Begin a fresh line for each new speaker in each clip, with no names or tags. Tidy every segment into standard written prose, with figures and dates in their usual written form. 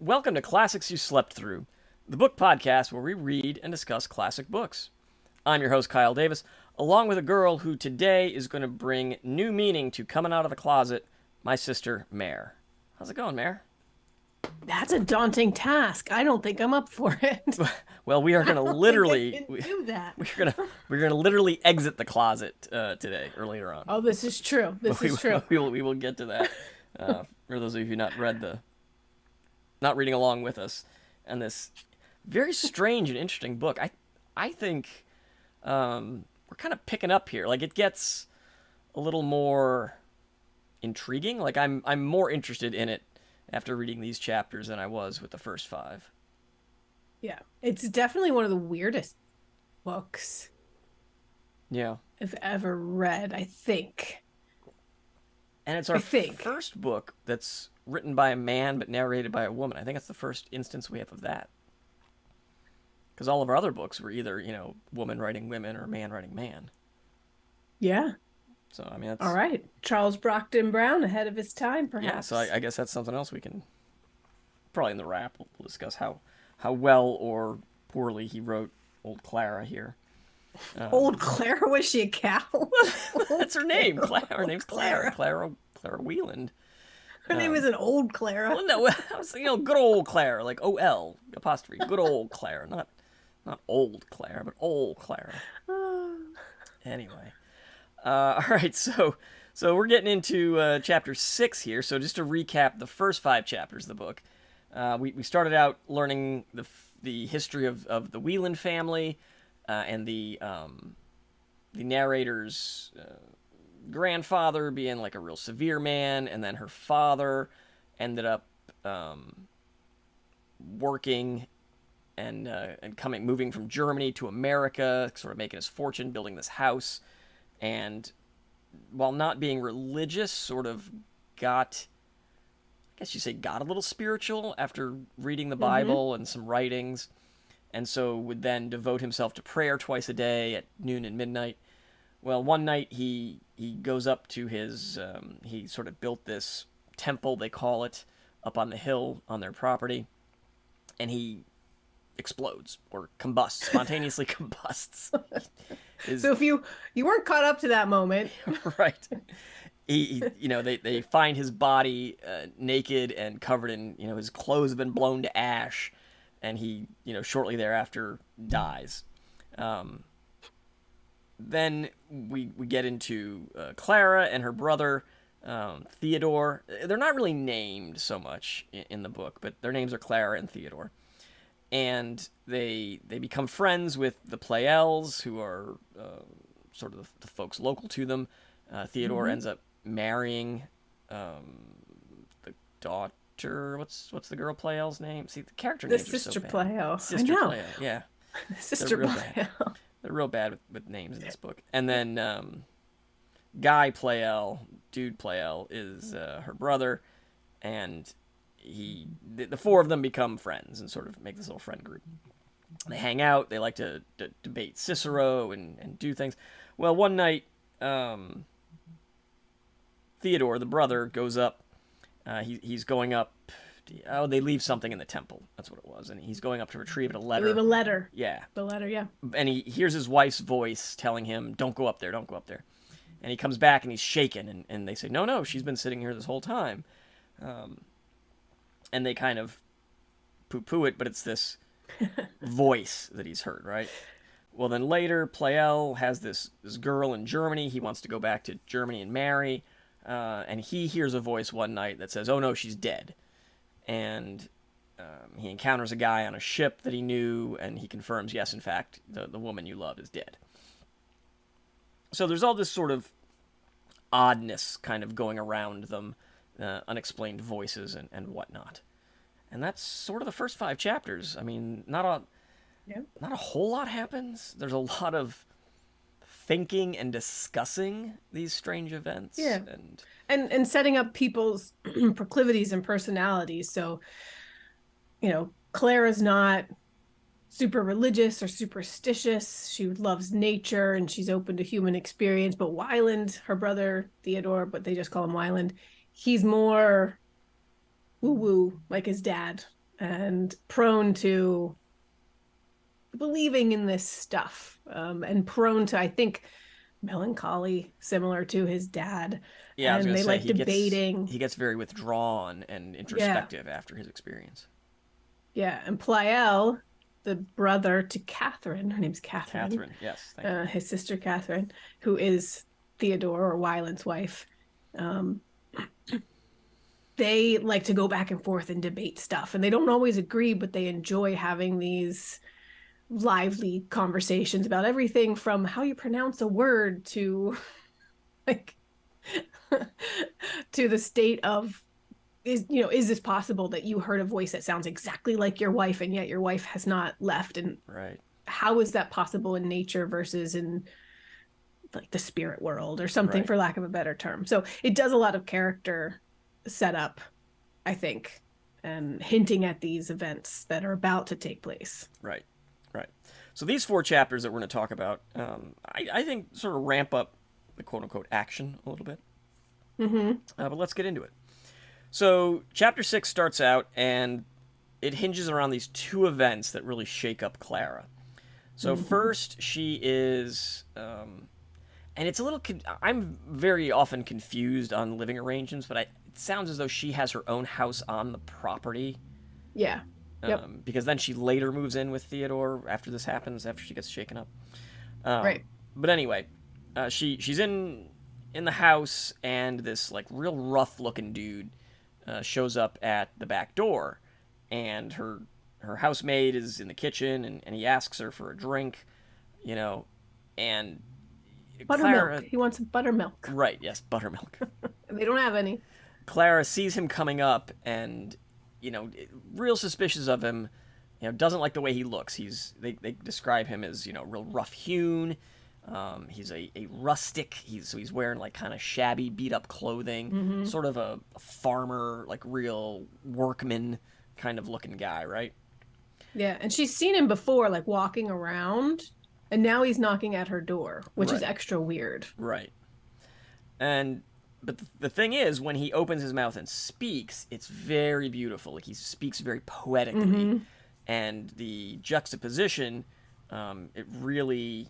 Welcome to Classics You Slept Through, the book podcast where we read and discuss classic books. I'm your host, Kyle Davis, along with a girl who today is going to bring new meaning to coming out of the closet, my sister, Mare. How's it going, Mare?
That's a daunting task. I don't think I'm up for it.
Well, we are going to literally
do that.
we're going to literally exit the closet today or later on.
Oh, this is true. This is true.
We will get to that. For those of you who not reading along with us, and this very strange and interesting book. I think we're kind of picking up here. Like, it gets a little more intriguing. Like, I'm more interested in it after reading these chapters than I was with the first 5.
Yeah, it's definitely one of the weirdest books
Yeah.
I've ever read, I think.
And it's our first book that's written by a man but narrated by a woman. I think it's the first instance we have of that. Because all of our other books were either, woman writing women or man writing man.
Yeah.
So, I mean, that's...
All right. Charles Brockden Brown, ahead of his time, perhaps.
Yeah, so I guess that's something else we can... Probably in the wrap, we'll discuss how well or poorly he wrote Old Clara here.
Old Clara? Was she a cow?
That's her name. Her name's Clara. Clara Wieland.
Her name isn't Old Clara.
Well, no, I was good old Clara, like O-L, apostrophe. Good old Clara. Not old Clara, but old Clara. Anyway. All right, so we're getting into chapter 6 here. So just to recap the first 5 chapters of the book, we started out learning the history of the Wieland family and the narrator's grandfather being like a real severe man, and then her father ended up working and moving from Germany to America, sort of making his fortune, building this house. And while not being religious, sort of got a little spiritual after reading the Bible and some writings. And so would then devote himself to prayer twice a day at noon and midnight. Well, one night he goes up to his, he sort of built this temple, they call it, up on the hill on their property. And he explodes or combusts, spontaneously combusts.
So if you weren't caught up to that moment.
Right. They find his body naked and covered in, his clothes have been blown to ash, and he, shortly thereafter dies. Then we get into Clara and her brother, Theodore. They're not really named so much in the book, but their names are Clara and Theodore. And they become friends with the Playels, who are sort of the folks local to them. Theodore ends up marrying the daughter. What's the girl Playel's name? See, the character names are so bad.
Sister
Pleyel, yeah.
Sister Pleyel.
They're real bad with names in this book. And then Guy Playel, Dude Playel, is her brother, and the 4 of them become friends and sort of make this little friend group. They hang out. They like to debate Cicero and do things. Well, one night, Theodore, the brother, goes up. He's going up. They leave something in the temple. That's what it was. And he's going up to retrieve a letter.
They leave a letter.
Yeah.
The letter, yeah.
And he hears his wife's voice telling him, don't go up there, don't go up there. And he comes back and he's shaken. And they say, no, she's been sitting here this whole time. And they kind of poo-poo it, but it's this voice that he's heard, right? Well, then later, Pleyel has this girl in Germany. He wants to go back to Germany and marry. And he hears a voice one night that says, oh, no, she's dead. And he encounters a guy on a ship that he knew, and he confirms, yes, in fact, the woman you love is dead. So there's all this sort of oddness kind of going around them, unexplained voices and whatnot. And that's sort of the first 5 chapters. I mean, not a whole lot happens. There's a lot of thinking and discussing these strange events.
Yeah. And setting up people's proclivities and personalities. So, Clara's not super religious or superstitious. She loves nature and she's open to human experience. But Wieland, her brother Theodore, but they just call him Wieland, he's more woo-woo like his dad. and prone to believing in this stuff, and prone to, I think, melancholy, similar to his dad.
Yeah, I was
And
gonna
they
say
like debating.
he gets very withdrawn and
Yeah,
introspective after his experience.
yeah. And Pliel, the brother to Catherine, her name's Catherine,
Catherine, yes, thank you.
his sister Catherine, who is Theodore or Wieland's wife. Um, they like to go back and forth and debate stuff, and they don't always agree, but they enjoy having these lively conversations about everything from how you pronounce a word to like to the state of, is this possible that you heard a voice that sounds exactly like your wife and yet your wife has not left, and
Right,
how is that possible in nature versus in like the spirit world or something,
right,
for lack of a better term. So it does a lot of character setup, I think, and hinting at these events that are about to take place.
right, right. So these 4 chapters that we're going to talk about, I think, sort of ramp up the quote unquote action a little bit.
Mm-hmm.
But let's get into it. So chapter 6 starts out, and it hinges around these 2 events that really shake up Clara. So
Mm-hmm.
first, she is, and it's a little. I'm very often confused on living arrangements, but it sounds as though she has her own house on the property.
Yeah. Yep.
Because then she later moves in with Theodore after this happens, after she gets shaken up. Um,
Right.
but anyway, she's in the house, and this like real rough looking dude shows up at the back door, and her housemaid is in the kitchen, and he asks her for a drink, you know, and
Buttermilk.
Clara,
He wants buttermilk.
right, yes, buttermilk.
They don't have any.
Clara sees him coming up, and real suspicious of him. Doesn't like the way he looks. They describe him as real rough hewn. He's a rustic. He's wearing like kind of shabby, beat up clothing,
Mm-hmm.
sort of a farmer, like real workman kind of looking guy, right?
Yeah, and she's seen him before, like walking around, and now he's knocking at her door, which is
Right,
extra weird.
right. And but the thing is, when he opens his mouth and speaks, it's very beautiful. Like he speaks very poetically,
Mm-hmm.
and the juxtaposition, it really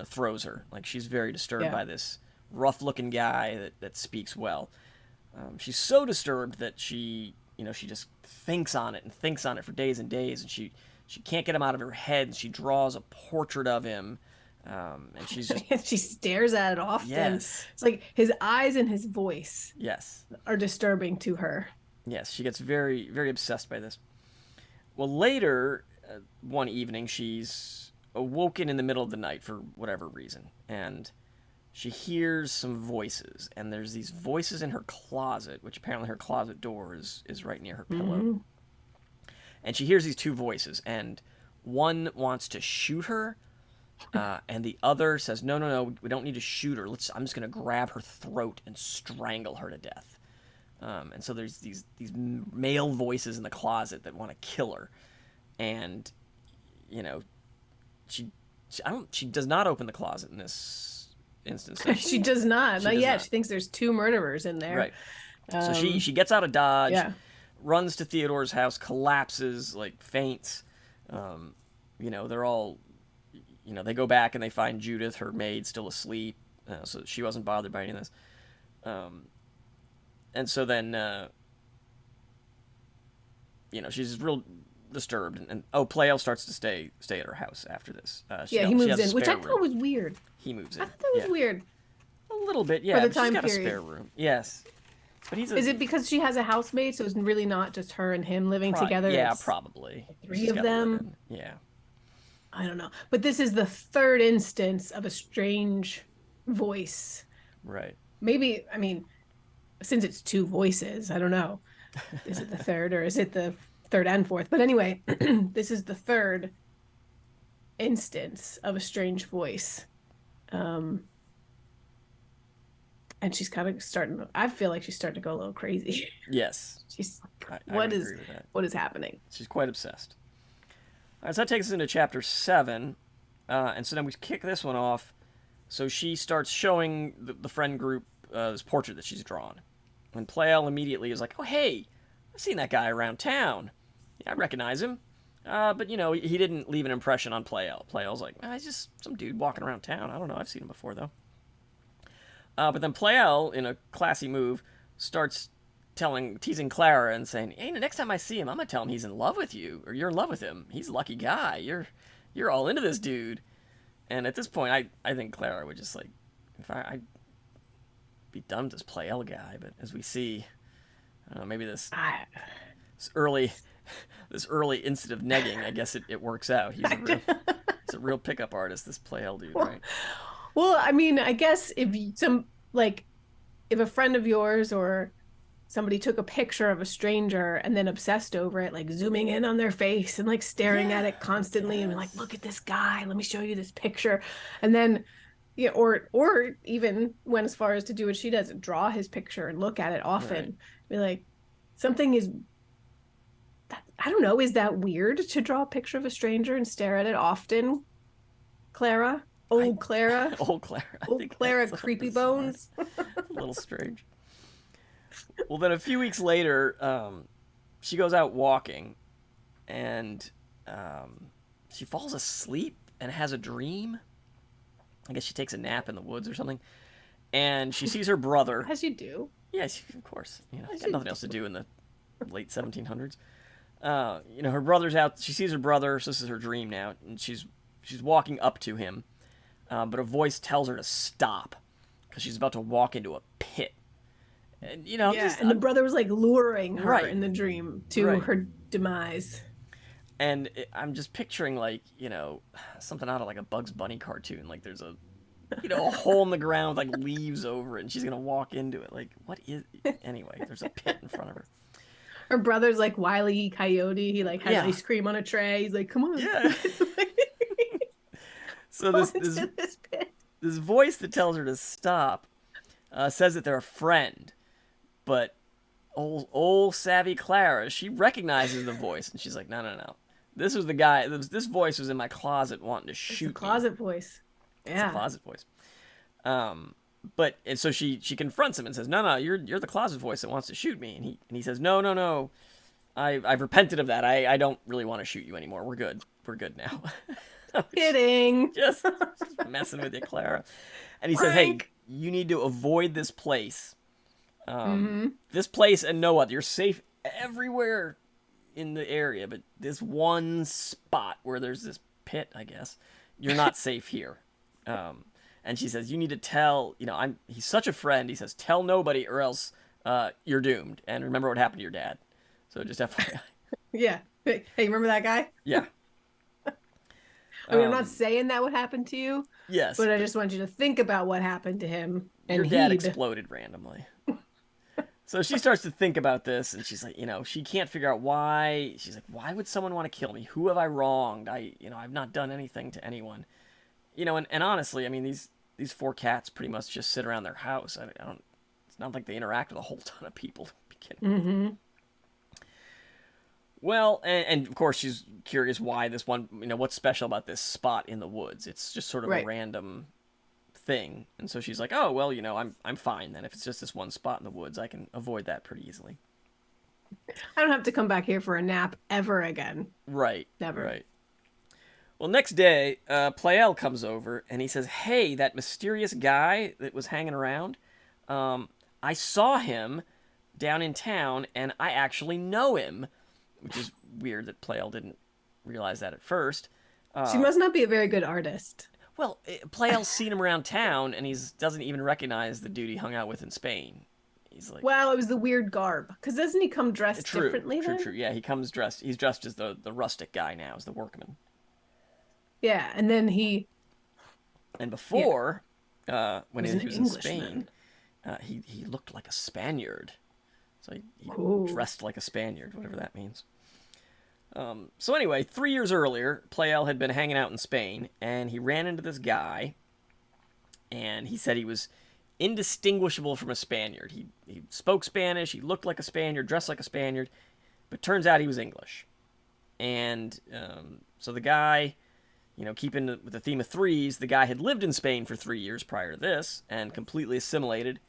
throws her. Like she's very disturbed
Yeah.
by this rough-looking guy that speaks well. She's so disturbed that she just thinks on it and thinks on it for days and days, and she can't get him out of her head. She draws a portrait of him, and she's just
She stares at it often.
yes,
It's like his eyes and his voice
yes,
are disturbing to her.
yes. She gets very very obsessed by this. Well, later one evening, she's awoken in the middle of the night for whatever reason, and she hears some voices, and there's these voices in her closet, which apparently her closet door is right near her pillow.
Mm-hmm.
And she hears these 2 voices, and one wants to shoot her, and the other says, "No, no, no, we don't need to shoot her. I'm just gonna grab her throat and strangle her to death." And so there's these male voices in the closet that want to kill her, and you know, she does not open the closet in this instance. Does
She
she?
does not.
She
Not
does
yet.
not.
She thinks there's 2 murderers in there.
Right. So she
Um,
she gets out of Dodge,
yeah.
runs to Theodore's house, collapses, like faints. They're all, they go back and they find Judith, her maid, still asleep. So she wasn't bothered by any of this. And so then, she's real disturbed, and Plael starts to stay at her house after this.
Yeah, he
She
moves
has a
in, which I
spare
thought
room.
was weird.
He moves
I
in.
thought that was
Yeah,
weird
a little bit.
for
Yeah,
the
but she's
time
got a
period.
spare room. Yes, but he's a
Is it because she has a housemate, so it's really not just her and him living together?
yeah,
It's
probably.
3
She's
of
gotta live
them.
in. Yeah.
I don't know. But this is the 3rd instance of a strange voice.
Right.
Maybe, I mean, since it's 2 voices, I don't know. Is it the 3rd or is it the 3rd and 4th? But anyway, this is the 3rd instance of a strange voice. Um, and she's kind of starting to, I feel like she's starting to go a little crazy.
Yes.
She's
I
what
would
is
agree with that.
what is happening?
She's quite obsessed. All right, so that takes us into chapter 7. And so then we kick this one off. So she starts showing the friend group this portrait that she's drawn. And Plael immediately is like, "Oh, hey, I've seen that guy around town." Yeah, I recognize him. But, he didn't leave an impression on Pleyel. Pleyel's like, he's just some dude walking around town. I don't know. I've seen him before, though. But then Pleyel, in a classy move, starts teasing Clara and saying, hey, the next time I see him, I'm going to tell him he's in love with you, or you're in love with him. He's a lucky guy. You're all into this dude. And at this point, I think Clara would just, like, if I'd be done with this Pleyel guy. But as we see, I don't know, maybe this early instant of negging, I guess it works out. He's a real pickup artist, this Pleyel dude, right?
Well, I mean, I guess if if a friend of yours or somebody took a picture of a stranger and then obsessed over it, like zooming in on their face and like staring at it constantly and like, look at this guy, let me show you this picture. And then, yeah, or even went as far as to do what she does, draw his picture and look at it often. Right. Be like, something is, I don't know, is that weird to draw a picture of a stranger and stare at it often, Clara? Clara.
Old Clara.
Old Clara, creepy bones.
A little strange. Well, then a few weeks later, she goes out walking, and she falls asleep and has a dream. I guess she takes a nap in the woods or something, and she sees her brother.
As you do.
Yes, of course. Got nothing else to do in the late 1700s. Her brother's out. She sees her brother. So this is her dream now, and she's walking up to him, but a voice tells her to stop because she's about to walk into a pit. And
and the brother was like luring her in the dream to her demise.
And I'm just picturing like something out of like a Bugs Bunny cartoon. Like there's a hole in the ground with like leaves over it, and she's gonna walk into it. Like what is? Anyway, there's a pit in front of her.
Her brother's like Wile E. Coyote. He like has ice cream on a tray. He's like, come on.
Yeah. So this voice that tells her to stop says that they're a friend. But old savvy Clara, she recognizes the voice, and she's like, no. This was the guy. This voice was in my closet wanting to shoot me.
Closet voice. Yeah.
It's a closet voice. And so she confronts him and says, no, you're the closet voice that wants to shoot me. And he says, no. I've repented of that. I don't really want to shoot you anymore. We're good. We're good now.
Kidding.
Just messing with you, Clara. And he says, hey, you need to avoid this place. This place and no other. You're safe everywhere in the area, but this one spot where there's this pit, I guess, you're not safe here. And she says, you need to tell, he's such a friend. He says, tell nobody or else you're doomed. And remember what happened to your dad. So just FYI.
Yeah. Hey, remember that guy?
Yeah.
I mean, I'm not saying that would happen to you.
Yes.
But I just want you to think about what happened to him. And
your dad exploded randomly. So she starts to think about this, and she's like, she can't figure out why. She's like, why would someone want to kill me? Who have I wronged? I've not done anything to anyone. And honestly, I mean, these four cats pretty much just sit around their house. It's not like they interact with a whole ton of people to begin with.
Mm-hmm.
Well, and of course she's curious why this one, what's special about this spot in the woods. It's just sort of a random thing. And so she's like, oh, well, I'm fine then. If it's just this one spot in the woods, I can avoid that pretty easily.
I don't have to come back here for a nap ever again.
Right.
Never.
Right. Well, next day, Pleyel comes over and he says, hey, that mysterious guy that was hanging around, I saw him down in town and I actually know him, which is weird that Pleyel didn't realize that at first.
She must not be a very good artist.
Well, Pleyel's seen him around town, and he doesn't even recognize the dude he hung out with in Spain. He's like,
well, it was the weird garb. Because doesn't he come dressed differently then?
True. Yeah, he's dressed as the rustic guy now, as the workman.
Yeah, and then
And before, when he was in Spain, he looked like a Spaniard. So he dressed like a Spaniard, whatever that means. So anyway, 3 years earlier, Pleyel had been hanging out in Spain, and he ran into this guy, and he said he was indistinguishable from a Spaniard. He spoke Spanish, he looked like a Spaniard, dressed like a Spaniard, but turns out he was English. And so the guy, keeping with the theme of threes, the guy had lived in Spain for 3 years prior to this, and completely assimilated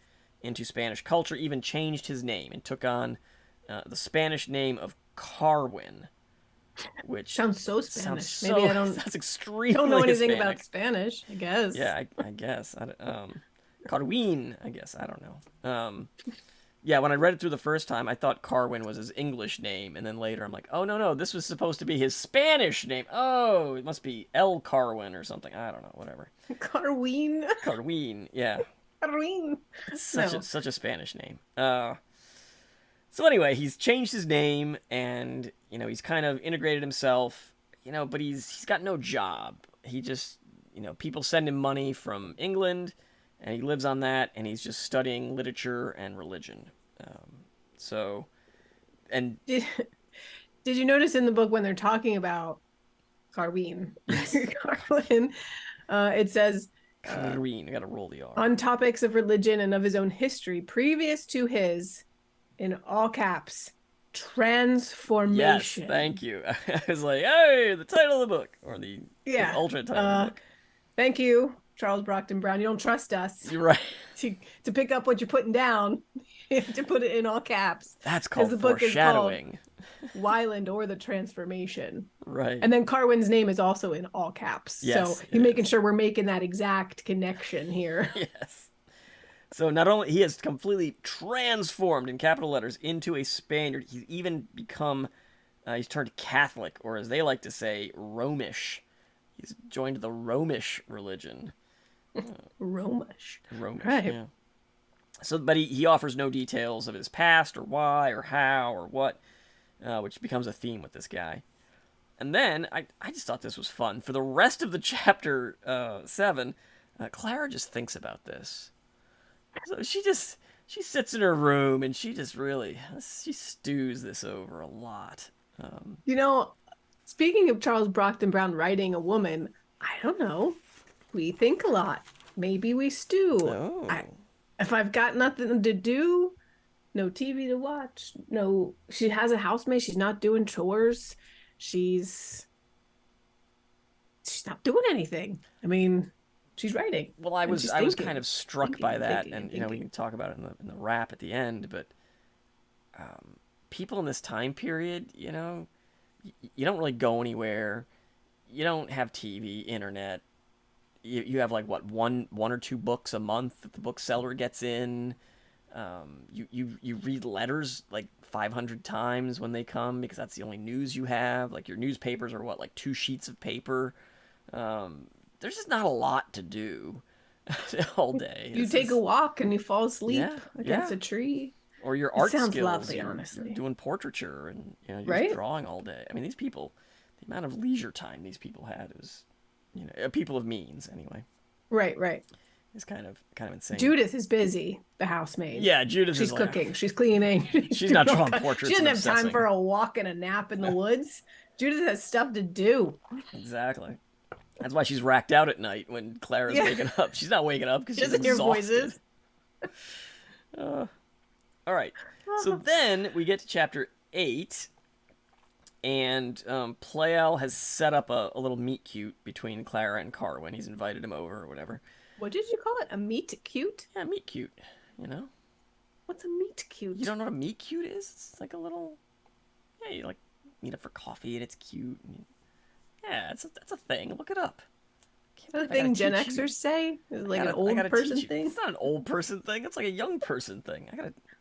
into Spanish culture, even changed his name, and took on the Spanish name of Carwin. which
Sounds so
sounds
Spanish. Maybe
so
I
that's
don't know
extremely
anything about
Hispanic.
Spanish, I guess.
Yeah, I guess. Carwin, I guess. I don't know. Yeah, when I read it through the first time, I thought Carwin was his English name, and then later I'm like, oh no, this was supposed to be his Spanish name. Oh, it must be El Carwin or something. I don't know, whatever.
Carwin.
Carwin, yeah,
Carwin.
it's
No.
such a Spanish name. So anyway, he's changed his name, and he's kind of integrated himself. But he's got no job. He just people send him money from England, and he lives on that, and he's just studying literature and religion. So, and
Did, did you notice in the book when they're talking about Carwin,
yes,
Carwin, it says
Carwin, I gotta roll the R.
on topics of religion and of his own history previous to his, in all caps, transformation.
Yes, thank you. I was like, hey, the title of the book, or the alternate title of the book.
Thank you, Charles Brockton Brown. You don't trust us
You're right.
to pick up what you're putting down. You have to put it in all caps.
That's called
the book
foreshadowing.
Is called Wieland or the Transformation.
Right.
And then Carwin's name is also in all caps.
Yes,
so you're making sure we're making that exact connection here.
Yes. So not only he has completely transformed in capital letters into a Spaniard, he's even become he's turned Catholic, or as they like to say, Romish. He's joined the Romish religion.
Romish.
Romish,
right.
Yeah. So, but he offers no details of his past or why or how or what, which becomes a theme with this guy. And then I just thought this was fun. For the rest of the chapter 7, Clara just thinks about this. So she sits in her room and she stews this over a lot.
Speaking of Charles Brockton Brown writing a woman, I don't know. We think a lot. Maybe we stew.
Oh.
If I've got nothing to do, no TV to watch, she has a housemate. She's not doing chores. She's not doing anything. I mean, she's writing.
Well, I was kind of struck by that, and we can talk about it in the wrap at the end. But people in this time period, you don't really go anywhere. You don't have TV, internet. You have like what one or two books a month that the bookseller gets in. You read letters like 500 times when they come because that's the only news you have. Like your newspapers are like 2 sheets of paper. There's just not a lot to do all day.
You take a walk and you fall asleep against a tree.
Or your art skills.
Sounds lovely, honestly.
You're doing portraiture and you're
right?
drawing all day. I mean, these people, the amount of leisure time these people had was, people of means anyway.
Right.
It's kind of insane.
Judith is busy, the housemaid.
Yeah, Judith
She's cooking. She's cleaning.
She's not drawing portraits.
She doesn't have time for a walk and a nap in the woods. Judith has stuff to do.
Exactly. That's why she's racked out at night when Clara's waking up. She's not waking up because she's exhausted. Hear voices. All right. So then we get to chapter 8, and Pleyel has set up a little meet cute between Clara and Carwin. He's invited him over or whatever.
What did you call it? A meet cute?
Yeah, meet cute.
What's a meet cute?
You don't know what a meet cute is? It's like a little. Yeah, you like meet up for coffee and it's cute. Yeah, that's a thing. Look it up.
The thing Gen Xers say? Is it like an old person thing?
It's not an old person thing. It's like a young person thing.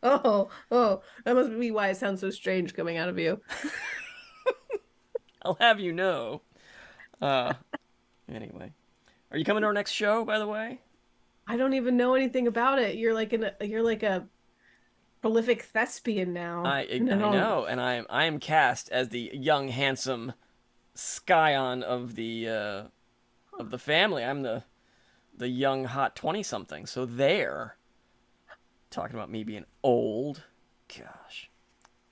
Oh, that must be why it sounds so strange coming out of you.
I'll have you know. Anyway, are you coming to our next show? By the way,
I don't even know anything about it. You're like a prolific thespian now.
I know, and I am cast as the young, handsome scion of the family. I'm the young, hot 20-something. So there, talking about me being old. Gosh.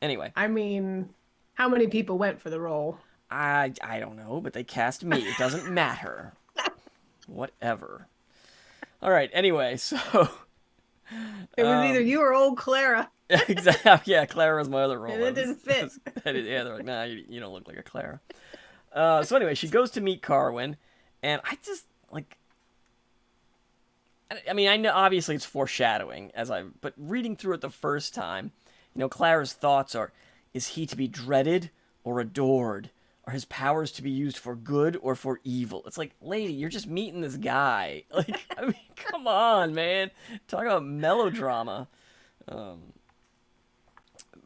Anyway.
I mean, how many people went for the role?
I don't know, but they cast me. It doesn't matter. Whatever. All right. Anyway, so
it was either you or old Clara.
Exactly. Yeah, Clara was my other role.
And it didn't fit.
Yeah, they're like, nah, you don't look like a Clara. So anyway, she goes to meet Carwin, and I just like. I mean, I know obviously it's foreshadowing but reading through it the first time, Clara's thoughts are: is he to be dreaded or adored? Are his powers to be used for good or for evil? It's like, lady, you're just meeting this guy. Like, I mean, come on, man. Talk about melodrama. But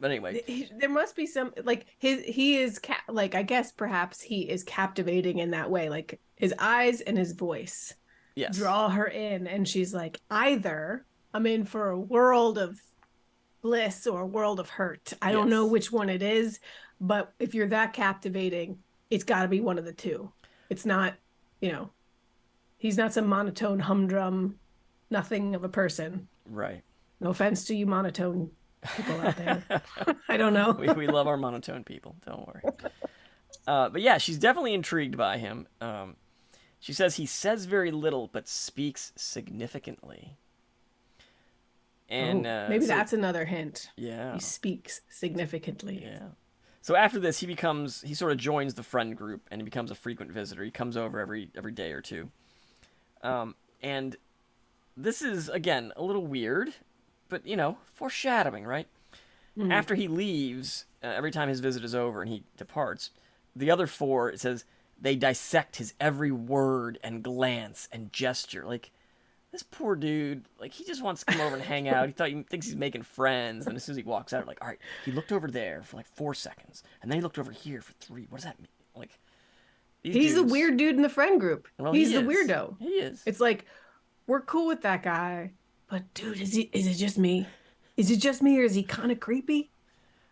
anyway,
there must be some like he is like I guess perhaps he is captivating in that way. Like his eyes and his voice
yes,
draw her in, and she's like, either I'm in for a world of bliss or a world of hurt. I don't know which one it is, but if you're that captivating, it's got to be one of the two. It's not, he's not some monotone humdrum, nothing of a person.
Right.
No offense to you monotone people out there. I don't know.
we love our monotone people. Don't worry. But yeah, she's definitely intrigued by him. She says he says very little but speaks significantly. And
maybe that's another hint.
Yeah.
He speaks significantly.
Yeah. So after this, he sort of joins the friend group and he becomes a frequent visitor. He comes over every day or two. And this is, again, a little weird, but, foreshadowing, right? Mm-hmm. After he leaves, every time his visit is over and he departs, the other four, it says, they dissect his every word and glance and gesture. Like, this poor dude, like, he just wants to come over and hang out. He thinks he's making friends. And as soon as he walks out, like, all right, he looked over there for like 4 seconds. And then he looked over here for 3. What does that mean? Like,
he's the weird dude in the friend group.
Well,
he's the weirdo.
He is.
It's like, we're cool with that guy. But dude, is it just me? Is it just me, or is he kind of creepy?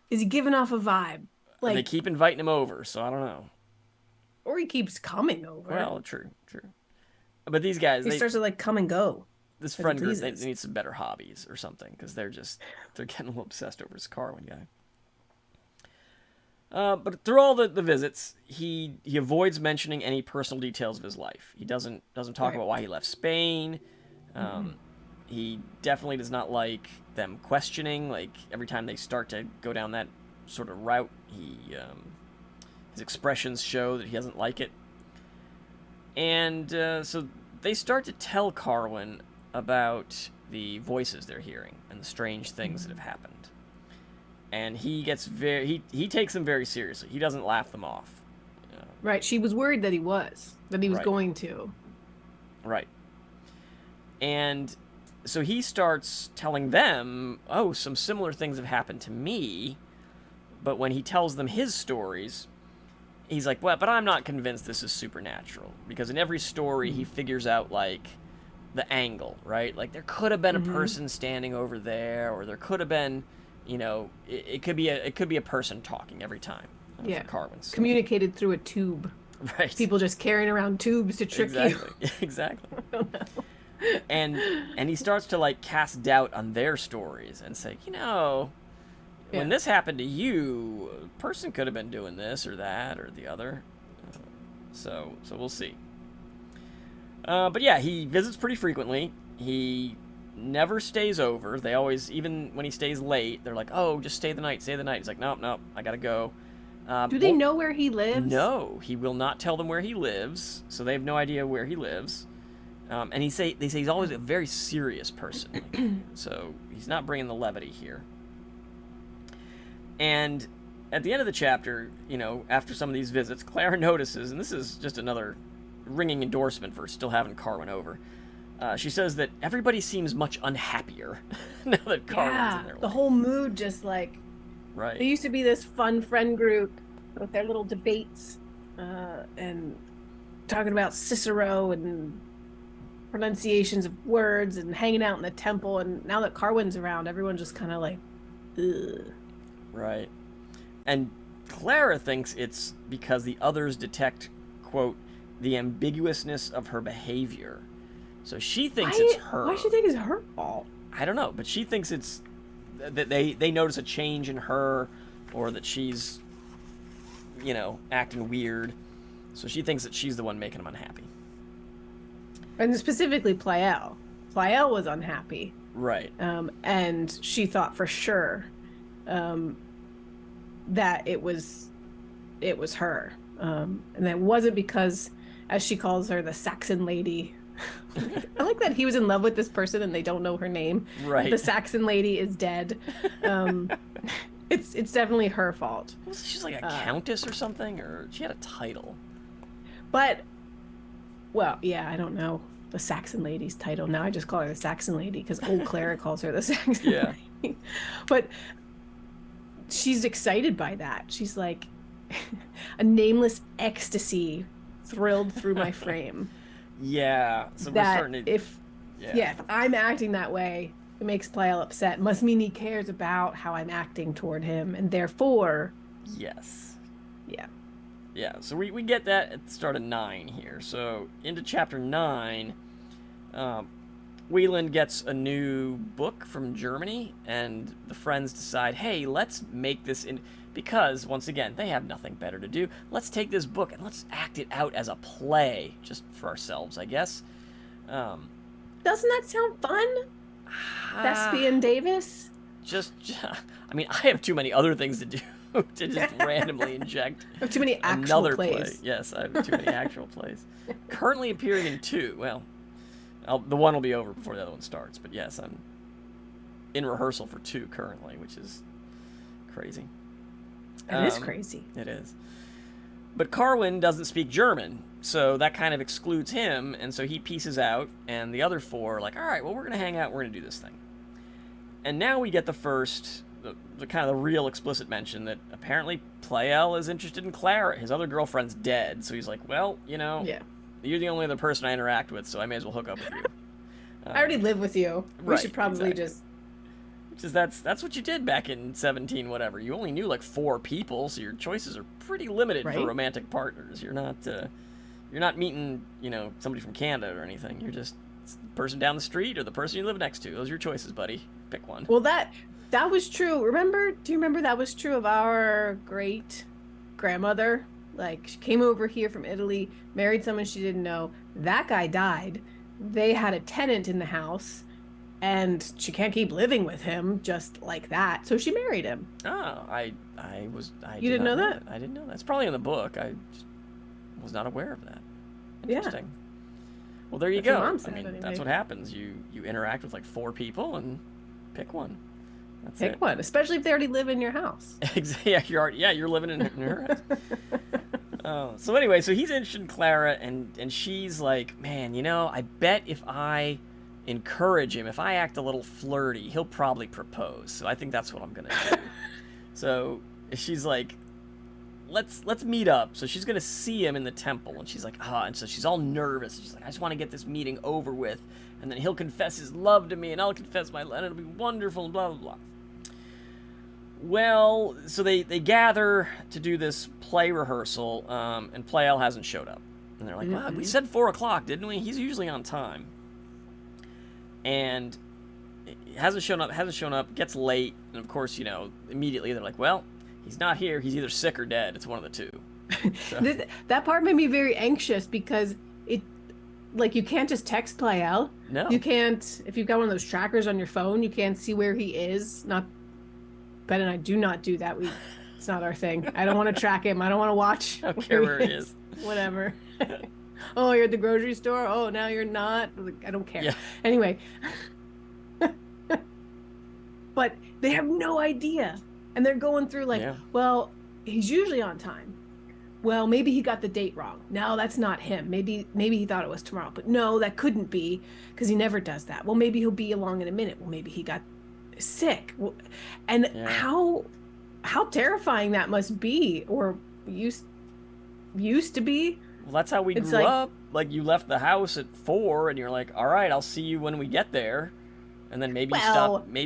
Is he giving off a vibe? Like,
they keep inviting him over, so I don't know.
Or he keeps coming over.
Well, true. But these guys,
he starts to like come and go.
This friend group, they need some better hobbies or something, because they're getting a little obsessed over this Carwin guy. But through all the visits, he avoids mentioning any personal details of his life. He doesn't talk about why he left Spain. He definitely does not like them questioning. Like, every time they start to go down that sort of route, his expressions show that he doesn't like it. And so they start to tell Carwin about the voices they're hearing and the strange things that have happened. And he gets he takes them very seriously. He doesn't laugh them off.
Right. She was worried that he was going to.
Right. And so he starts telling them, oh, some similar things have happened to me. But when he tells them his stories, he's like, well, but I'm not convinced this is supernatural. Because in every story, he figures out, like, the angle, right? Like, there could have been a person standing over there, or there could have been, it could be a person talking every time.
Yeah.
Carwin's
communicated through a tube.
Right.
People just carrying around tubes to trick you.
Exactly. I don't know. And he starts to, like, cast doubt on their stories and say, when this happened to you, a person could have been doing this or that or the other. So we'll see. But yeah, he visits pretty frequently. He never stays over. They always, even when he stays late, they're like, oh, just stay the night. He's like, nope, I gotta go.
Do they know where he lives?
No, he will not tell them where he lives, so they have no idea where he lives. And they say he's always a very serious person. So he's not bringing the levity here. And at the end of the chapter, after some of these visits, Clara notices, and this is just another ringing endorsement for still having Carwin over. She says that everybody seems much unhappier now that Carwin's in their life.
The whole mood just like...
Right.
They used to be this fun friend group with their little debates and talking about Cicero and pronunciations of words and hanging out in the temple. And now that Carwin's around, everyone's just kind of like, ugh.
Right. And Clara thinks it's because the others detect, quote, the ambiguousness of her behavior. So she thinks it's her.
Why does she think it's her fault?
I don't know, but she thinks it's that they notice a change in her, or that she's, acting weird. So she thinks that she's the one making them unhappy.
And specifically Pleyel. Pleyel was unhappy.
Right.
And she thought for sure that it was her. And that wasn't because, as she calls her, the Saxon lady. I like that he was in love with this person and they don't know her name.
Right.
The Saxon lady is dead. It's definitely her fault.
She's like a
Uh,
countess or something, or she had a title.
but well, yeah, I don't know the Saxon lady's title. Now I just call her the Saxon lady because old Clara calls her the Saxon
Yeah.
lady. But she's excited by that. She's like a nameless ecstasy thrilled through my frame.
Yeah. So we're
That
starting to.
if
Yeah.
yeah, if I'm acting that way, it makes Plyle upset. Must mean he cares about how I'm acting toward him, and therefore,
Yes.
yeah.
Yeah. So we get that at the start of 9 here. So into chapter 9, um, Wieland gets a new book from Germany, and the friends decide, hey, let's make this in. Because, once again, they have nothing better to do. Let's take this book and let's act it out as a play, just for ourselves, I guess. Um,
Doesn't that sound fun?
ah,
Thespian Davis?
I mean, I have too many other things to do to just randomly inject
I have too many actual
another play.
plays.
Yes, I have too many actual plays. Currently appearing in 2. Well, the one will be over before the other one starts. But yes, I'm in rehearsal for 2 currently, which is crazy.
That is crazy.
It is. But Carwin doesn't speak German, so that kind of excludes him, and so he pieces out, and the other 4 are like, all right, well, we're going to hang out, we're going to do this thing. And now we get the first, the kind of the real explicit mention that apparently Pleyel is interested in Clara. His other girlfriend's dead, so he's like, well,
Yeah.
you're the only other person I interact with, so I may as well hook up with you.
I already live with you. We
Right,
should probably
exactly.
just
Which is that's what you did back in 17 whatever. You only knew like 4 people, so your choices are pretty limited for
right?
romantic partners. You're not meeting, somebody from Canada or anything. You're just the person down the street or the person you live next to. Those are your choices, buddy. Pick one.
Well, that was true. Remember? Do you remember that was true of our great grandmother? Like she came over here from Italy, married someone she didn't know. That guy died. They had a tenant in the house, and she can't keep living with him just like that. So she married him.
Oh, I
You
did
didn't
not
know
know
that?
that. I didn't know that. It's probably in the book. I just was not aware of that.
Yeah.
Interesting. Well, there you
That's what
go.
Mom
I
said,
mean,
anyway.
that's what happens. You interact with like 4 people and pick one. That's
Pick
it.
one, especially if they already live in your house.
Yeah, you're living in her house. So anyway, so he's interested in Clara, and she's like, man, I bet if I encourage him, if I act a little flirty, he'll probably propose. So I think that's what I'm gonna do. So she's like, let's meet up. So she's gonna see him in the temple, and she's like, and so she's all nervous. She's like, I just want to get this meeting over with, and then he'll confess his love to me, and I'll confess my love, and it'll be wonderful, and blah blah blah. Well, so they gather to do this play rehearsal, and Pleyel hasn't showed up. And they're like, wow, we said 4 o'clock, didn't we? He's usually on time. And he hasn't shown up, gets late, and of course, immediately they're like, well, he's not here, he's either sick or dead. It's one of the two. So.
That part made me very anxious because you can't just text Pleyel.
No.
You can't, if you've got one of those trackers on your phone, you can't see where he is. Ben and I do not do that. It's not our thing. I don't want to track him. I don't want to watch.
I don't care where he is.
Whatever. Oh, you're at the grocery store? Oh, now you're not? I don't care.
Yeah.
Anyway. But they have no idea. And they're going through well, he's usually on time. Well, maybe he got the date wrong. No, that's not him. Maybe he thought it was tomorrow. But no, that couldn't be because he never does that. Well, maybe he'll be along in a minute. Well, maybe he got sick. And how terrifying that must be, or used to be.
Well, that's how we grew up. Like, you left the house at 4 and you're like, all right, I'll see you when we get there. And then maybe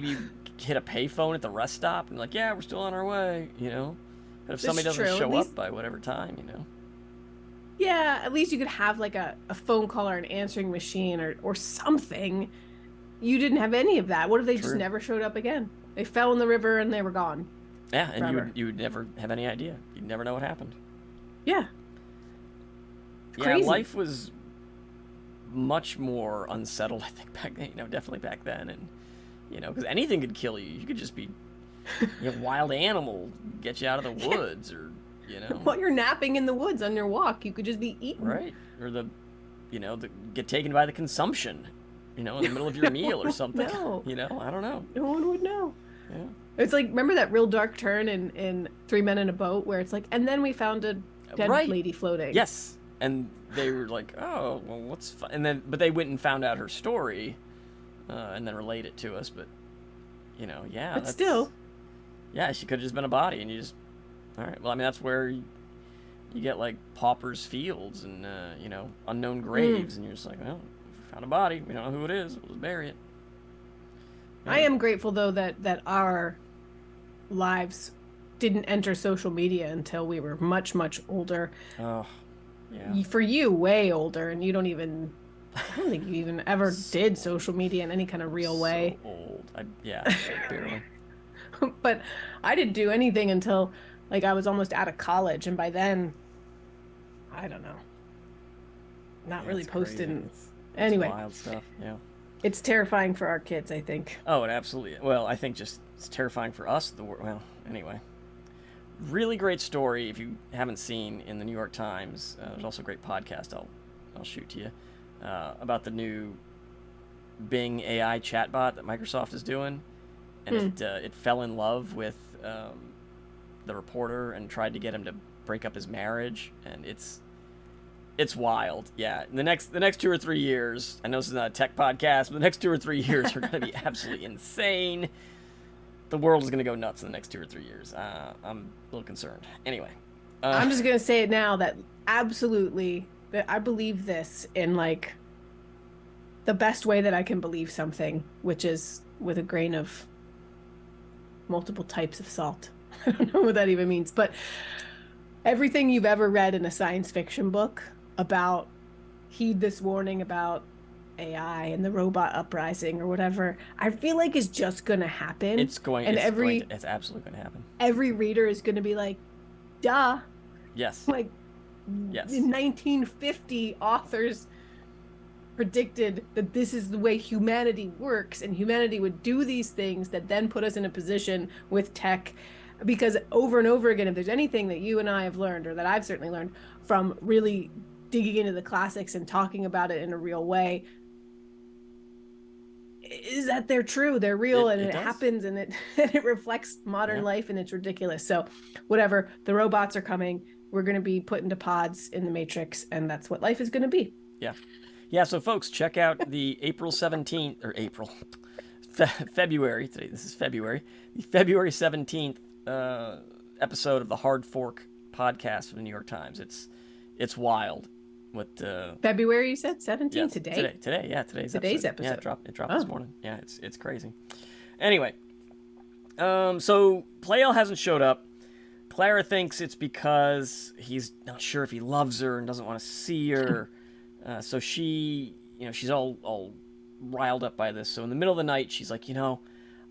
you hit a payphone at the rest stop and like, yeah, we're still on our way, But if somebody doesn't show up by whatever time,
Yeah, at least you could have like a phone call or an answering machine or something. You didn't have any of that. What if they just never showed up again? They fell in the river and they were gone.
Yeah, and you would never have any idea. You'd never know what happened.
Yeah.
Crazy. Life was much more unsettled, I think, back then, definitely back then. And, because anything could kill you. You could just be a wild animal, get you out of the woods, or,
While you're napping in the woods on your walk, you could just be eaten.
Right. Or get taken by the consumption, in the middle of your meal or something.
No.
I don't know.
No one would know.
Yeah.
It's like, remember that real dark turn in Three Men in a Boat where it's like, and then we found a dead
Right.
lady floating.
Yes. And they were like, oh, well, what's fun? And then, but they went and found out her story, and then relayed it to us. But, yeah,
But still,
yeah, she could have just been a body, and you just, all right. Well, I mean, that's where you get like paupers' fields and, unknown graves, and you're just like, well, we found a body. We don't know who it is. We'll just bury it. Yeah.
I am grateful though that our lives didn't enter social media until we were much, much older.
Oh, yeah.
For you, way older, and I don't think you even ever did social media in any kind of real way.
So old. Yeah, barely.
But I didn't do anything until like I was almost out of college, and by then, I don't know, not really posting. Anyway,
wild stuff. Yeah.
it's terrifying for our kids, I think.
Oh, it absolutely. Well, I think just it's terrifying for us. Well, anyway, really great story. If you haven't seen in the New York Times, there's also a great podcast. I'll shoot to you about the new Bing AI chatbot that Microsoft is doing, and it fell in love with the reporter and tried to get him to break up his marriage, and it's wild. Yeah, the next 2 or 3 years, I know this is not a tech podcast, but the next 2 or 3 years are going to be absolutely insane. The world is going to go nuts in the next 2 or 3 years. I'm a little concerned. Anyway.
I'm just going to say it now that absolutely, that I believe this in like the best way that I can believe something, which is with a grain of multiple types of salt. I don't know what that even means, but everything you've ever read in a science fiction book about, heed this warning about AI and the robot uprising or whatever, I feel like is just going to happen.
It's absolutely going to happen.
Every reader is going to be like, duh.
Yes.
Like,
yes.
In 1950, authors predicted that this is the way humanity works, and humanity would do these things that then put us in a position with tech. Because over and over again, if there's anything that you and I have learned, or that I've certainly learned from really digging into the classics and talking about it in a real way, is that they're true, they're real, and it happens, and it reflects modern life, and it's ridiculous. So whatever, the robots are coming, we're going to be put into pods in the Matrix, and that's what life is going to be.
Yeah, so folks, check out the February, today this is February, the February 17th episode of the Hard Fork podcast from the New York Times. It's wild. What
February, you said 17th?
Yes,
today?
Today's episode. Yeah, it dropped this morning. Yeah, it's crazy. Anyway, so Plael hasn't showed up. Clara thinks it's because he's not sure if he loves her and doesn't want to see her. So she's all riled up by this. So in the middle of the night, she's like,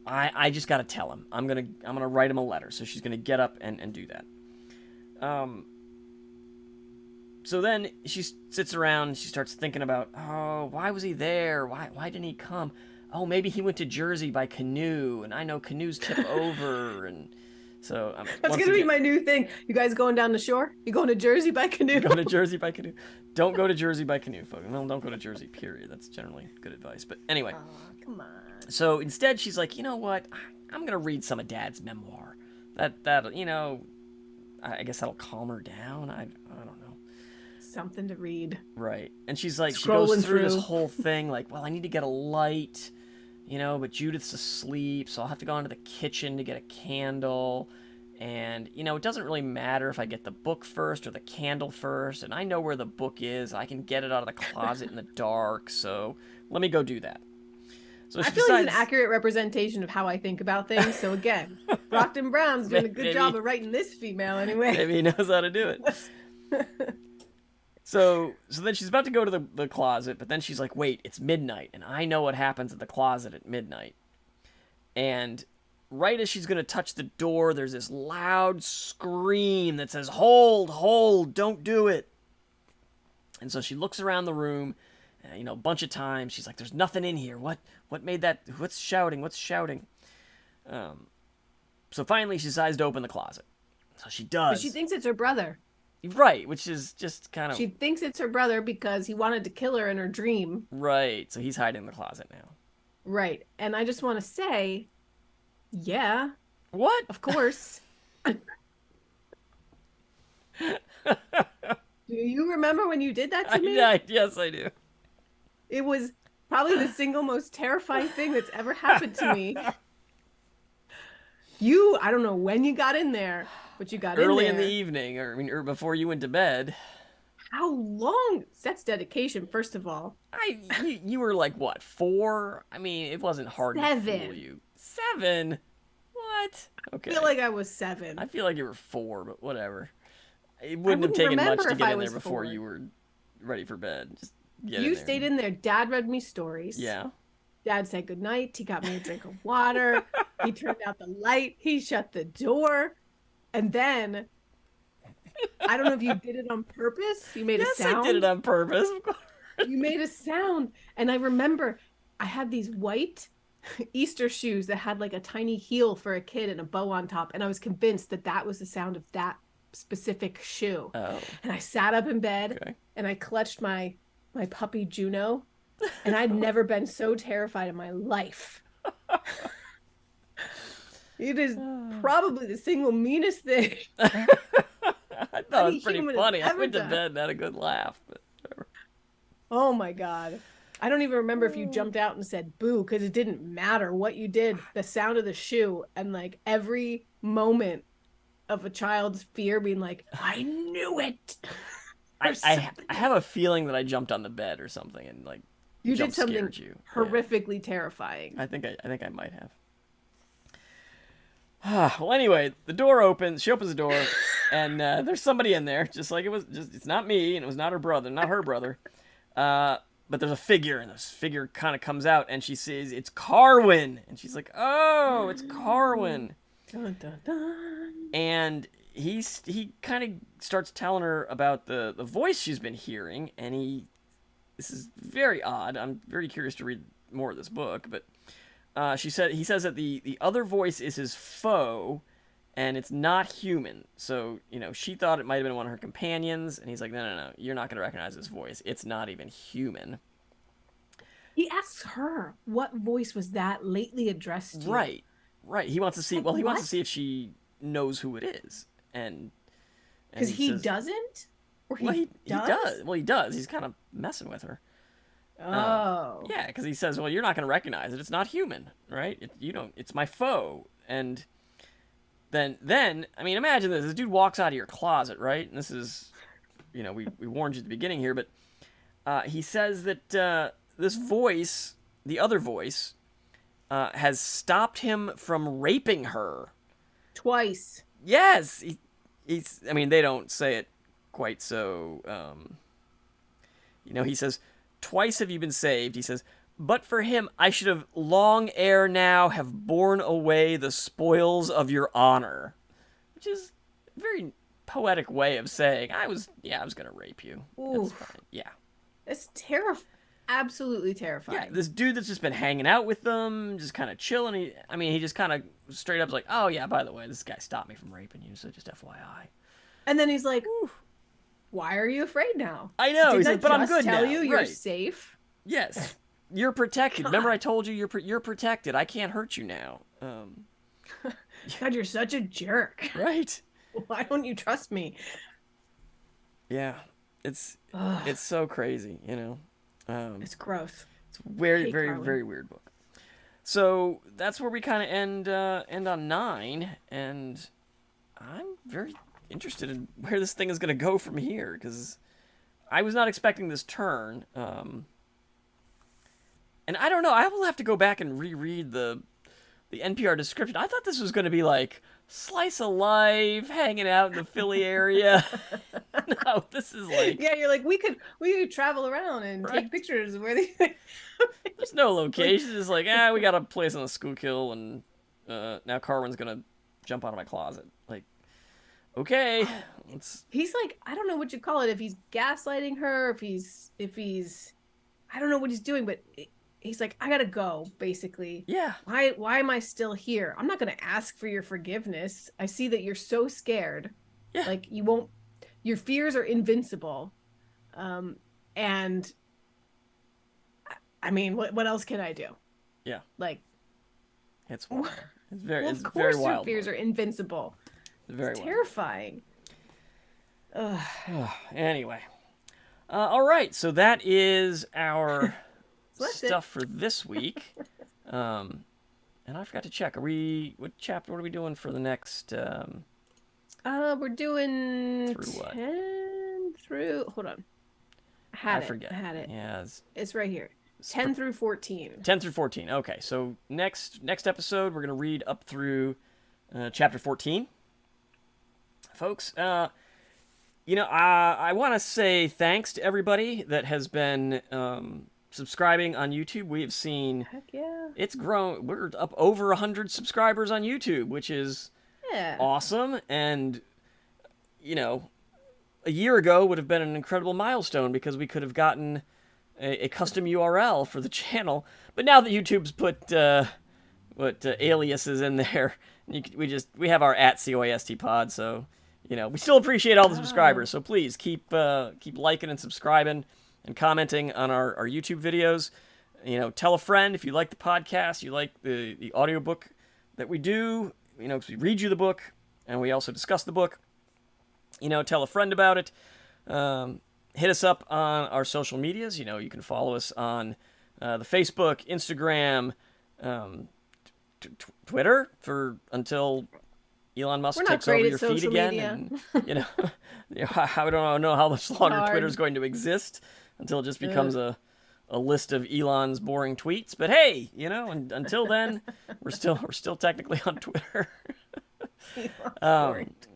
I just got to tell him. I'm gonna write him a letter. So she's gonna get up and do that. So then she sits around and she starts thinking about, oh, why was he there? Why didn't he come? Oh, maybe he went to Jersey by canoe, and I know canoes tip over, and so
that's gonna be my new thing. You guys going down the shore? You going to Jersey by canoe?
Going to Jersey by canoe. Don't go to Jersey by canoe, folks. Well, don't go to Jersey. Period. That's generally good advice. But anyway,
come on.
So instead, she's like, you know what? I'm gonna read some of Dad's memoir. That I guess that'll calm her down. I don't know.
Something to read.
Right. And she's like, she
Scrolling
goes through
through
this whole thing like, well, I need to get a light, but Judith's asleep, so I'll have to go into the kitchen to get a candle. And, it doesn't really matter if I get the book first or the candle first. And I know where the book is. I can get it out of the closet in the dark. So let me go do that. So
I feel like it's an accurate representation of how I think about things. So again, Brockton Brown's doing a good job of writing this female anyway.
Maybe he knows how to do it. So then she's about to go to the closet, but then she's like, wait, it's midnight, and I know what happens at the closet at midnight. And right as she's going to touch the door, there's this loud scream that says, hold, don't do it. And so she looks around the room, a bunch of times. She's like, there's nothing in here. What made that? What's shouting? So finally she decides to open the closet. So she does.
But she thinks it's her brother.
Right, which is just kind of...
She thinks it's her brother because he wanted to kill her in her dream.
Right, so he's hiding in the closet now.
Right, and I just want to say Yeah,
What?
of course. Do you remember when you did that to me?
Yes, I do.
It was probably the single most terrifying thing that's ever happened to me. I don't know when you got in there, but you got in
Early in the
there.
evening, or before you went to bed.
How long? That's dedication, first of all.
You were like what, 4? I mean, it wasn't hard to fool
7.
you. 7? What?
I feel
Okay.
like I was 7.
I feel like you were 4, but whatever. It
I
wouldn't have
wouldn't
taken much
remember
to
if
get
I
in there
was
before
4.
you were ready for bed. Just get in
You
there.
stayed in there. Dad read me stories.
Yeah.
Dad said goodnight. He got me a drink of water. He turned out the light. He shut the door. And then, I don't know if you did it on purpose. You made a
Yes, I did it
sound.
on purpose. Of course.
You made a sound. And I remember I had these white Easter shoes that had like a tiny heel for a kid and a bow on top. And I was convinced that that was the sound of that specific shoe.
Oh,
And I sat up in bed
okay.
and I clutched my puppy Juno. And I'd never been so terrified in my life. It is probably the single meanest thing
I thought it
any
was pretty
human has
funny. I
ever
went to
done.
bed and had a good laugh, but whatever.
Oh my God. I don't even remember if you jumped out and said boo because it didn't matter what you did. The sound of the shoe and like every moment of a child's fear being like, I knew it.
I have a feeling that I jumped on the bed or something and like
You
jump
did something
scared you.
horrifically terrifying.
I think I might have. Well, anyway, the door opens. She opens the door, and there's somebody in there, just like it was. Just it's not me, and it was not her brother, not her brother. But there's a figure, and this figure kind of comes out, and she says it's Carwin, and she's like, "Oh, it's Carwin,"
Dun, dun, dun.
and he kind of starts telling her about the voice she's been hearing, and this is very odd. I'm very curious to read more of this book, but he says that the other voice is his foe, and it's not human. So she thought it might have been one of her companions, and he's like, no, you're not gonna recognize this voice. It's not even human.
He asks her, what voice was that lately addressed to you?
Right. He wants to see.
Like,
Well, he wants
what?
to see if she knows who it is, and
Because he
says,
doesn't? Or
well,
he
he
does?
does. Well, he does. He's kind of messing with her.
Oh.
Yeah, because he says, well, you're not gonna recognize it. It's not human, right? You don't. It's my foe, and then I mean, imagine this: this dude walks out of your closet, right? And this is, we warned you at the beginning here, but he says that this voice, the other voice, has stopped him from raping her.
Twice.
Yes, he's. I mean, they don't say it quite so. He says, "Twice have you been saved." He says, "But for him, I should have long ere now have borne away the spoils of your honor," which is a very poetic way of saying I was gonna rape you.
Ooh.
That's fine. Yeah.
That's terrifying. Absolutely
Yeah,
terrifying.
this dude that's just been hanging out with them, just kind of chilling. He just kind of straight up like, "Oh yeah, by the way, this guy stopped me from raping you, so just FYI."
And then he's like, why are you afraid now?
I know. He's
Didn't
like, "But
I
I'm
just
good
tell
now."
you you're
Right.
safe?
Yes, you're protected. Remember, I told you you're protected. I can't hurt you now.
God, you're such a jerk.
Right?
Why don't you trust me?
Yeah, it's
Ugh,
it's so crazy.
it's gross.
It's a very
Hate
very
Carwin.
very weird book. So that's where we kind of end on 9, and I'm very interested in where this thing is going to go from here because I was not expecting this turn. And I don't know. I will have to go back and reread the NPR description. I thought this was going to be like slice of life, hanging out in the Philly area. No, this is like
Yeah, you're like, we could travel around and
Right.
take pictures of where they
there's no location. It's like we got a place on the Schuylkill, and now Carwin's gonna jump out of my closet. Like, okay, let's.
He's like, I don't know what you call it, if he's gaslighting her, if he's I don't know what he's doing, but he's like, I gotta go, basically.
Yeah,
Why am I still here? I'm not gonna ask for your forgiveness. I see that you're so scared.
yeah.
Like you won't your fears are invincible. And I mean, what else can I do?
Yeah.
Like
It's wild.
Well,
It's
of
very
course their
wild.
fears are invincible.
Very
It's
wild.
terrifying. Ugh.
Anyway. All right, so that is our
So that's
stuff
it.
for this week. And I forgot to check. What are we doing for the next,
We're doing
through what?
10 through. Hold on.
I forget.
I had it.
Yeah,
It's right here. 10 through 14.
10 through 14. Okay, so next episode, we're going to read up through chapter 14. Folks, I want to say thanks to everybody that has been subscribing on YouTube. We have seen...
Heck yeah.
It's grown. We're up over 100 subscribers on YouTube, which is awesome. And, a year ago would have been an incredible milestone because we could have gotten a custom URL for the channel. But now that YouTube's put aliases in there, we have our @COASTpod, so we still appreciate all the subscribers. So please keep liking and subscribing and commenting on our YouTube videos. Tell a friend if you like the podcast, you like the audiobook that we do. Because we read you the book and we also discuss the book. Tell a friend about it. Hit us up on our social medias. You can follow us on the Facebook, Instagram, Twitter until Elon Musk takes over your feed again. And, I don't know how much longer Twitter's going to exist until it just becomes a list of Elon's boring tweets. But hey, until then, we're still technically on Twitter.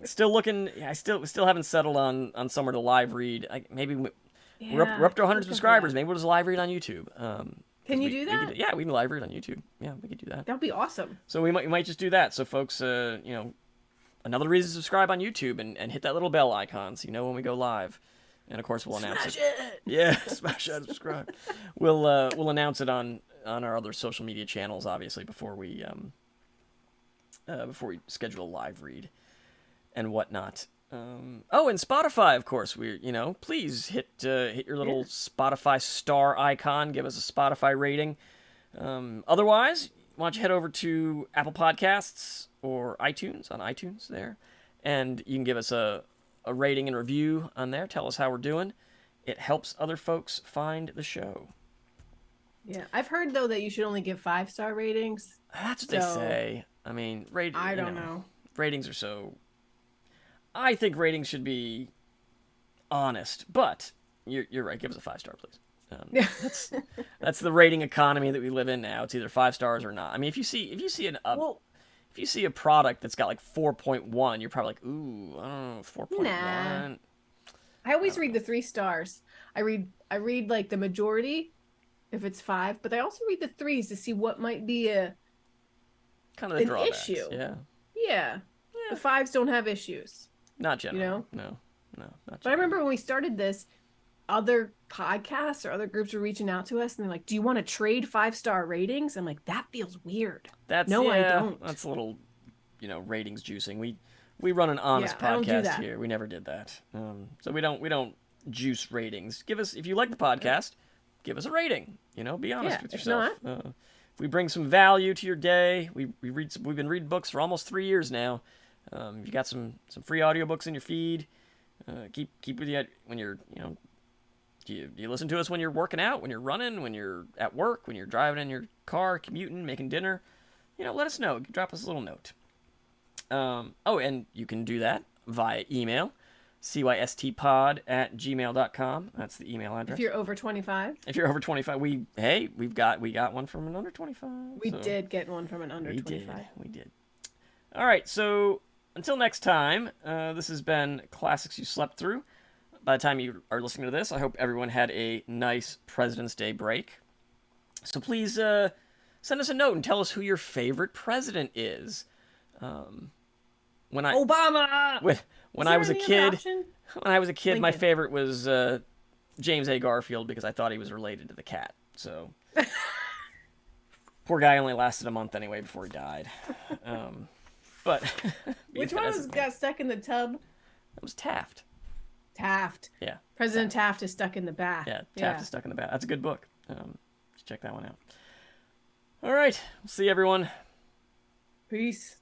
Still looking. I still haven't settled on somewhere to live read. We're up to 100 subscribers. Maybe we'll just live read on YouTube.
Can you do that?
We can live read on YouTube. Yeah, we could do that.
That would be awesome.
So we might just do that. So folks, another reason to subscribe on YouTube and hit that little bell icon so you know when we go live. And of course we'll announce it. Yeah, smash that subscribe. We'll announce it on our other social media channels, obviously, before we schedule a live read and whatnot. And Spotify, of course. Please hit your little Spotify star icon. Give us a Spotify rating. Otherwise, why don't you head over to Apple Podcasts or iTunes on iTunes there, and you can give us a rating and review on there. Tell us how we're doing. It helps other folks find the show.
Yeah, I've heard though that you should only give 5-star ratings.
That's what they say. I mean,
I don't know.
Ratings are so. I think ratings should be honest, but you're right. Give us a 5-star, please. That's the rating economy that we live in now. It's either 5 stars or not. I mean, if you see a product that's got like 4.1, you're probably like, ooh, I don't know, 4.1.
Nah. I always read the 3 stars. I read like the majority if it's 5, but I also read the 3s to see what might be an issue. Yeah. The 5s don't have issues.
Not generally. No, not generally.
But I remember when we started this, other podcasts or other groups were reaching out to us and they're like, do you want to trade 5-star ratings? I'm like, that feels weird. I don't.
That's a little, ratings juicing. We run an honest podcast here. We never did that. So we don't juice ratings. If you like the podcast, give us a rating. Be honest with yourself. If we bring some value to your day, we've been reading books for almost 3 years now. You got some free audiobooks in your feed. Keep with you when you're, do you listen to us when you're working out, when you're running, when you're at work, when you're driving in your car, commuting, making dinner? Let us know. Drop us a little note. And you can do that via email, cystpod@gmail.com. That's the email address.
If you're over 25.
If you're over 25, we got one from an under 25.
We did get one from an under 25.
We did. All right, so until next time, this has been Classics You Slept Through. By the time you are listening to this, I hope everyone had a nice President's Day break. So please send us a note and tell us who your favorite president is.
Obama.
When I was a kid,
Lincoln.
my favorite was James A. Garfield because I thought he was related to the cat. So poor guy only lasted a month anyway before he died. But
which one got stuck in the tub?
It was Taft.
Yeah. President Taft is stuck in the bath.
Yeah, Taft is stuck in the bath. That's a good book. Check that one out. All right. We'll see everyone
Peace.